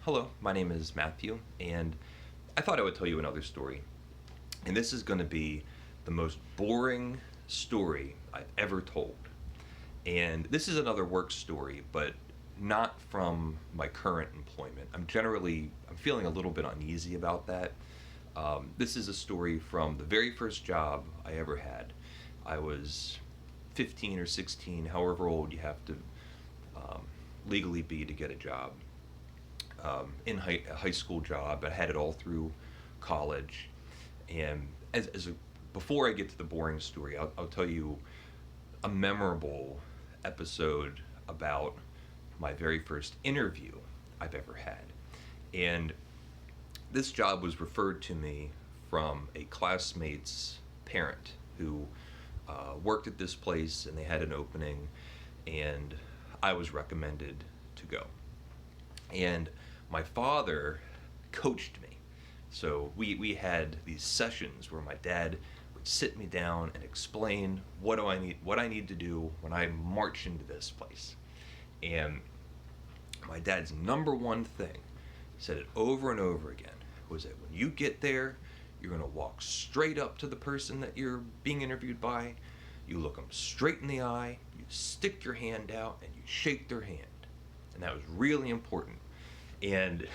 Hello, my name is Matthew, and I thought I would tell you another story. And this is going to be the most boring story I've ever told. And this is another work story, but not from my current employment. I'm feeling a little bit uneasy about that. This is a story from the very first job I ever had. I was 15 or 16, however old you have to um, legally be to get a job. A high school job. I had it all through college. And before I get to the boring story, I'll tell you a memorable episode about my very first interview I've ever had. And this job was referred to me from a classmate's parent who worked at this place and they had an opening, and I was recommended to go. And my father coached me. So we had these sessions where my dad would sit me down and explain what I need to do when I march into this place. And my dad's number one thing, said it over and over again, was that when you get there, you're going to walk straight up to the person that you're being interviewed by, you look them straight in the eye, you stick your hand out, and you shake their hand. And that was really important. And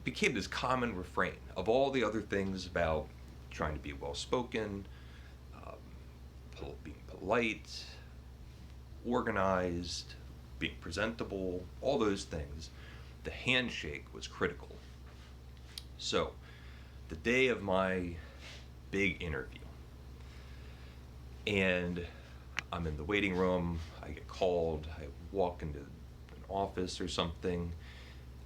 became this common refrain of all the other things about trying to be well spoken, being polite, organized, being presentable, all those things. The handshake was critical. So, the day of my big interview, and I'm in the waiting room, I get called, I walk into an office or something,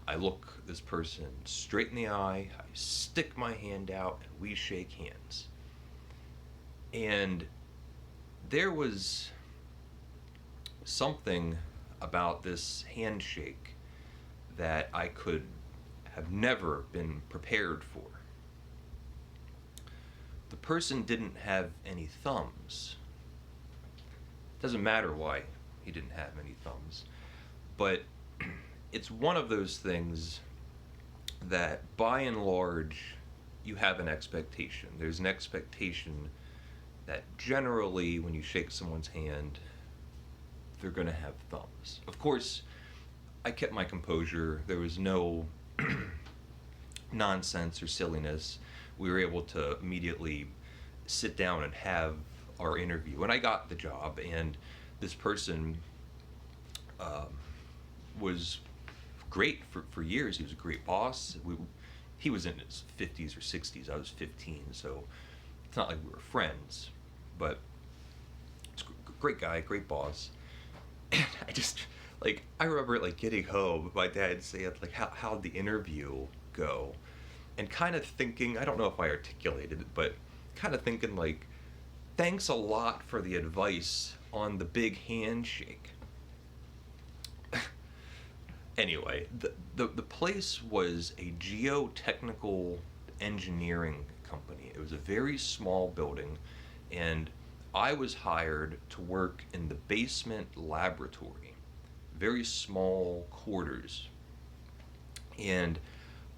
I look this person straight in the eye, I stick my hand out, and we shake hands. And there was something about this handshake that I could have never been prepared for. The person didn't have any thumbs. It doesn't matter why he didn't have any thumbs, but it's one of those things that by and large you have an expectation. There's an expectation that generally when you shake someone's hand, they're going to have thumbs. Of course, I kept my composure. There was no nonsense or silliness. We were able to immediately sit down and have our interview. And I got the job, and this person was great for years. He was a great boss. He was in his 50s or 60s. I was 15, so it's not like we were friends. But it's a great guy, great boss. And I remember getting home, my dad saying how'd the interview go? And kind of thinking, I don't know if I articulated it, but kind of thinking thanks a lot for the advice on the big handshake. Anyway, the place was a geotechnical engineering company. It was a very small building, and I was hired to work in the basement laboratory, very small quarters. And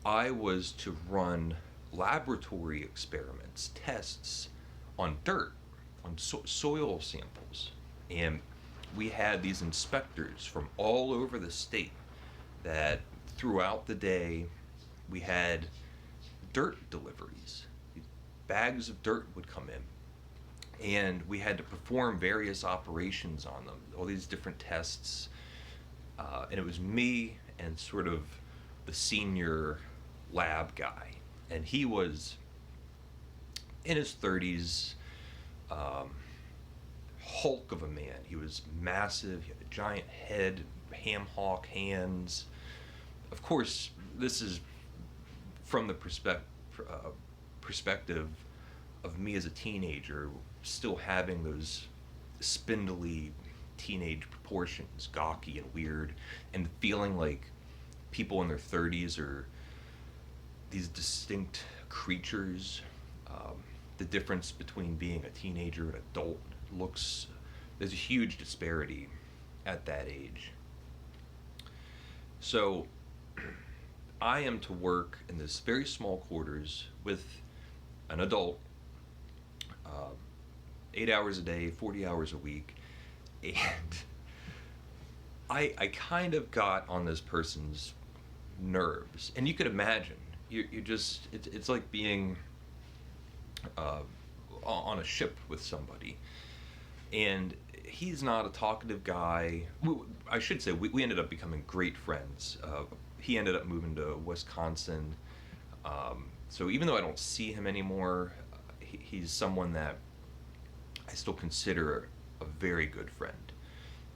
I was to run laboratory experiments, tests on dirt, on soil samples. And we had these inspectors from all over the state that throughout the day we had dirt deliveries. Bags of dirt would come in, and we had to perform various operations on them, all these different tests. And it was me and sort of the senior lab guy, and he was in his 30s, hulk of a man. He was massive. He had a giant head, ham hock hands. Of course, this is from the perspective of me as a teenager, still having those spindly teenage proportions, gawky and weird, and feeling like people in their 30s are these distinct creatures. The difference between being a teenager and adult there's a huge disparity at that age. So I am to work in this very small quarters with an adult, uh, 8 hours a day, 40 hours a week, and I kind of got on this person's nerves. And you could imagine, you just, it's like being uh, on a ship with somebody. And he's not a talkative guy. I should say, we ended up becoming great friends. He ended up moving to Wisconsin. So even though I don't see him anymore, he's someone that I still consider a very good friend.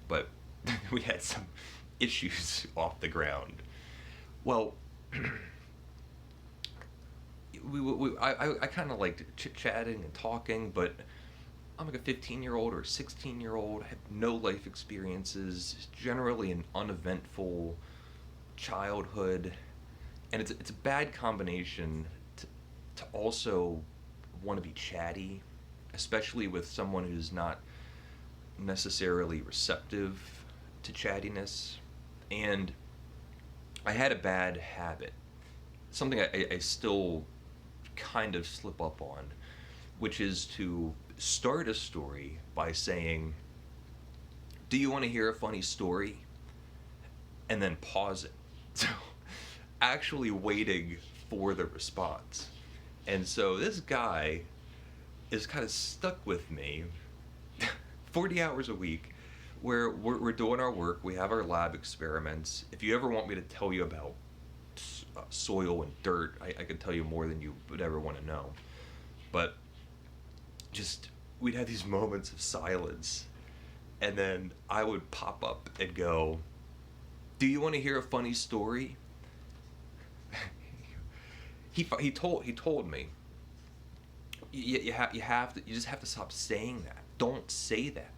But we had some issues off the ground. Well, I kind of liked chit-chatting and talking, but I'm like a 15-year-old or a 16-year-old. I have no life experiences, generally an uneventful childhood, and it's a bad combination to also want to be chatty, especially with someone who's not necessarily receptive to chattiness. And I had a bad habit, something I still kind of slip up on, which is to start a story by saying, "Do you want to hear a funny story?" And then pause it. So actually waiting for the response. And so this guy is kind of stuck with me 40 hours a week where we're doing our work, we have our lab experiments. If you ever want me to tell you about soil and dirt, I could tell you more than you would ever want to know. But just, we'd have these moments of silence, and then I would pop up and go, "Do you want to hear a funny story?" he told me, you just have to stop saying that. Don't say that.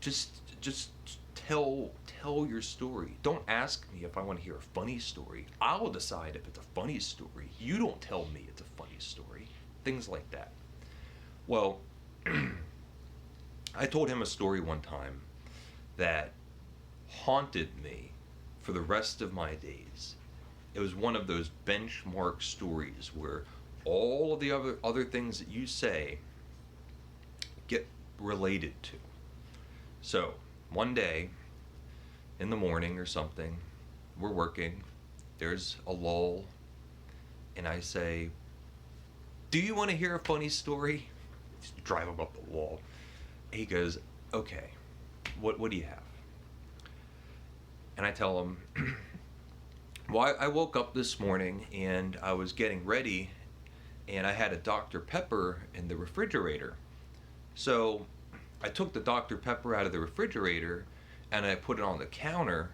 Just tell your story. Don't ask me if I want to hear a funny story. I'll decide if it's a funny story. You don't tell me it's a funny story. Things like that. Well, I told him a story one time that haunted me for the rest of my days. It was one of those benchmark stories where all of the other things that you say get related to. So, one day, in the morning or something, we're working, there's a lull, and I say, "Do you want to hear a funny story?" Just drive him up the wall. He goes, "Okay, what do you have?" And I tell him, "Well, I woke up this morning and I was getting ready and I had a Dr. Pepper in the refrigerator. So I took the Dr. Pepper out of the refrigerator and I put it on the counter.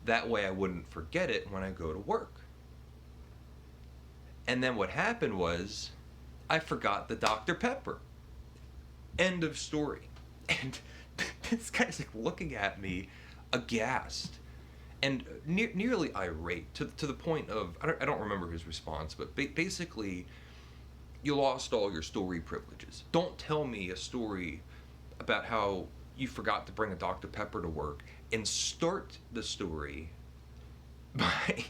That way I wouldn't forget it when I go to work. And then what happened was I forgot the Dr. Pepper." End of story. And this guy's like looking at me aghast and nearly irate to the point of, I don't remember his response, but basically, "You lost all your story privileges. Don't tell me a story about how you forgot to bring a Dr. Pepper to work and start the story by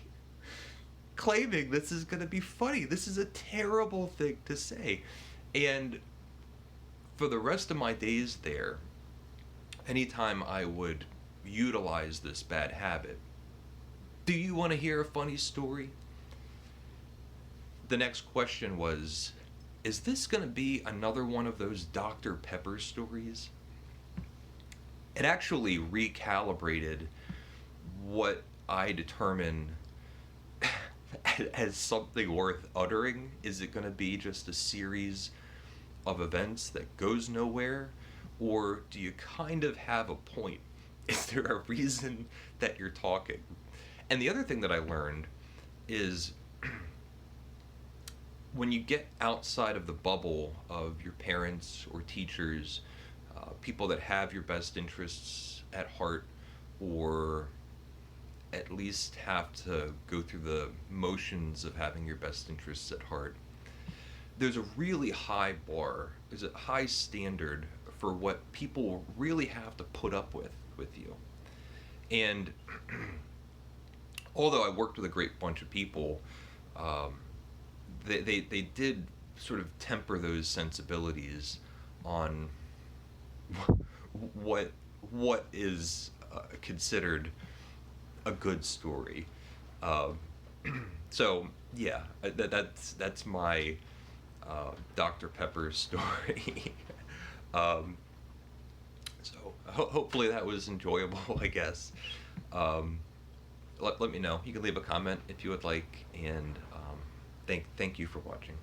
claiming this is going to be funny. This is a terrible thing to say." And for the rest of my days there, anytime I would utilize this bad habit, "Do you want to hear a funny story?" The next question was, is this going to be another one of those Dr. Pepper stories? It actually recalibrated what I determine as something worth uttering. Is it going to be just a series of events that goes nowhere? Or do you kind of have a point? Is there a reason that you're talking? And the other thing that I learned is when you get outside of the bubble of your parents or teachers, people that have your best interests at heart, or at least have to go through the motions of having your best interests at heart, there's a really high bar, there's a high standard for what people really have to put up with you. And although I worked with a great bunch of people, um, they did sort of temper those sensibilities on what what is considered a good story. Um, so yeah, that's my Dr. Pepper story. um, so hopefully that was enjoyable, I guess. Um, let me know. You can leave a comment if you would like, and thank you for watching.